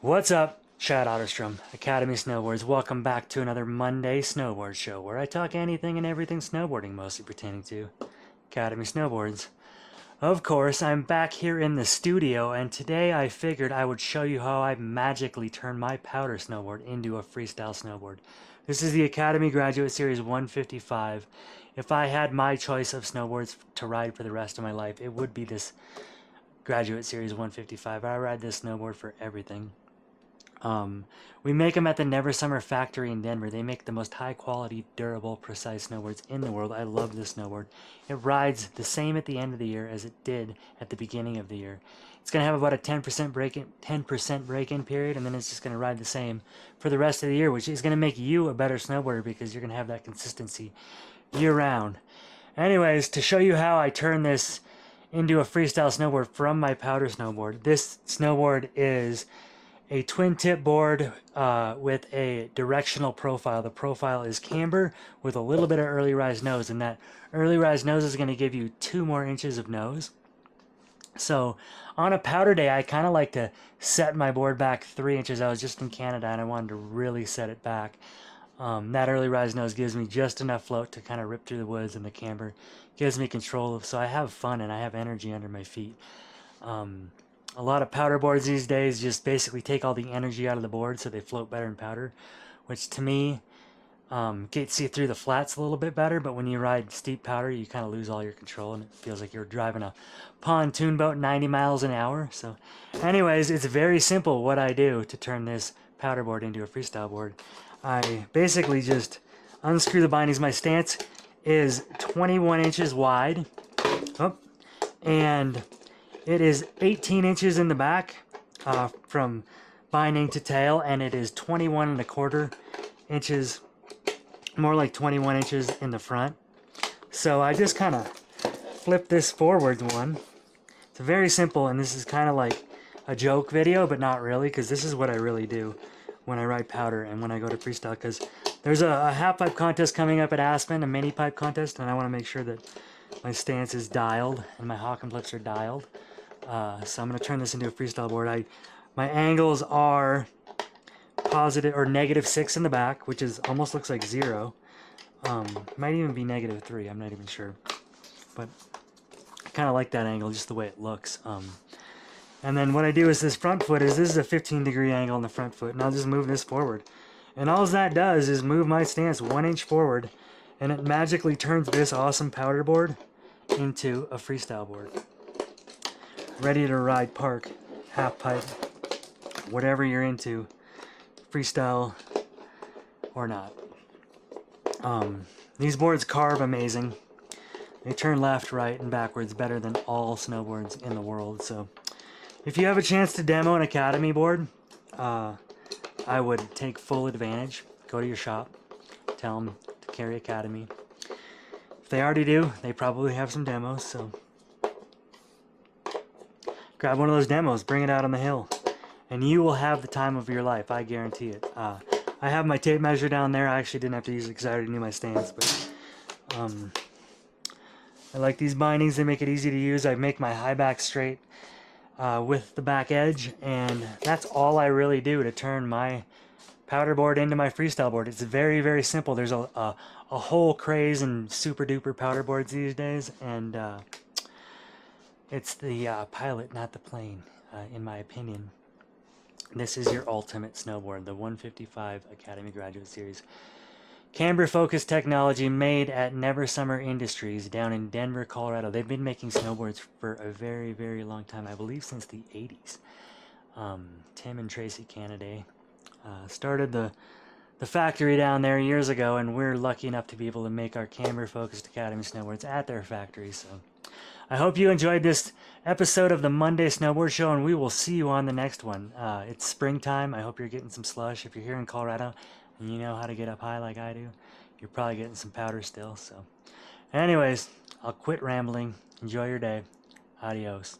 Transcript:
What's up? Chad Otterstrom, Academy Snowboards. Welcome back to another Monday Snowboard Show, where I talk anything and everything snowboarding, mostly pertaining to Academy Snowboards. Of course, I'm back here in the studio, and today I figured I would show you how I magically turn my powder snowboard into a freestyle snowboard. This is the Academy Graduate Series 155. If I had my choice of snowboards to ride for the rest of my life, it would be this Graduate Series 155. I ride this snowboard for everything. We make them at the Never Summer factory in Denver. They make the most high quality, durable, precise snowboards in the world. I love this snowboard. It rides the same at the end of the year as it did at the beginning of the year. It's going to have about a 10% break-in period, and then it's just going to ride the same for the rest of the year, which is going to make you a better snowboarder because you're going to have that consistency year-round. Anyways, to show you how I turn this into a freestyle snowboard from my powder snowboard, this snowboard is a twin tip board with a directional profile. The profile is camber with a little bit of early rise nose, and that early rise nose is going to give you 2 more inches of nose. So on a powder day, I kind of like to set my board back 3 inches. I was just in Canada and I wanted to really set it back. That early rise nose gives me just enough float to kind of rip through the woods, and the camber gives me control, so I have fun and I have energy under my feet. A lot of powder boards these days just basically take all the energy out of the board so they float better in powder, which to me gets you through the flats a little bit better, but when you ride steep powder, you kind of lose all your control and it feels like you're driving a pontoon boat 90 miles an hour. So anyways, it's very simple what I do to turn this powder board into a freestyle board. I basically just unscrew the bindings. My stance is 21 inches wide. Oh, and it is 18 inches in the back from binding to tail, and it is 21 and a quarter inches, more like 21 inches in the front. So I just kind of flip this forward one. It's very simple, and this is kind of like a joke video, but not really, because this is what I really do when I ride powder and when I go to freestyle, because there's a half pipe contest coming up at Aspen, a mini pipe contest, and I want to make sure that my stance is dialed and my hawk and flips are dialed. So I'm going to turn this into a freestyle board. My angles are positive or -6 in the back, which is almost looks like 0. Might even be -3. I'm not even sure, but I kind of like that angle, just the way it looks. And then what I do is this is a 15-degree angle on the front foot, and I'll just move this forward. And all that does is move my stance 1 inch forward, and it magically turns this awesome powder board into a freestyle board. Ready to ride, park, half pipe, whatever you're into, freestyle or not. These boards carve amazing. They turn left, right, and backwards better than all snowboards in the world. So if you have a chance to demo an Academy board, I would take full advantage. Go to your shop, tell them to carry Academy. If they already do, they probably have some demos, so grab one of those demos, bring it out on the hill, and you will have the time of your life, I guarantee it. I have my tape measure down there. I actually didn't have to use it because I already knew my stance, but I like these bindings. They make it easy to use. I make my high back straight with the back edge, and that's all I really do to turn my powder board into my freestyle board. It's very, very simple. There's a whole craze in super duper powder boards these days, and it's the pilot, not the plane, in my opinion. This is your ultimate snowboard, the 155 Academy Graduate Series. Camber-focused technology made at Never Summer Industries down in Denver, Colorado. They've been making snowboards for a very, very long time, I believe since the 80s. Tim and Tracy Canaday started the factory down there years ago, and we're lucky enough to be able to make our camber-focused Academy snowboards at their factory. So I hope you enjoyed this episode of the Monday Snowboard Show, and we will see you on the next one. It's springtime. I hope you're getting some slush. If you're here in Colorado and you know how to get up high like I do, you're probably getting some powder still. So anyways, I'll quit rambling. Enjoy your day. Adios.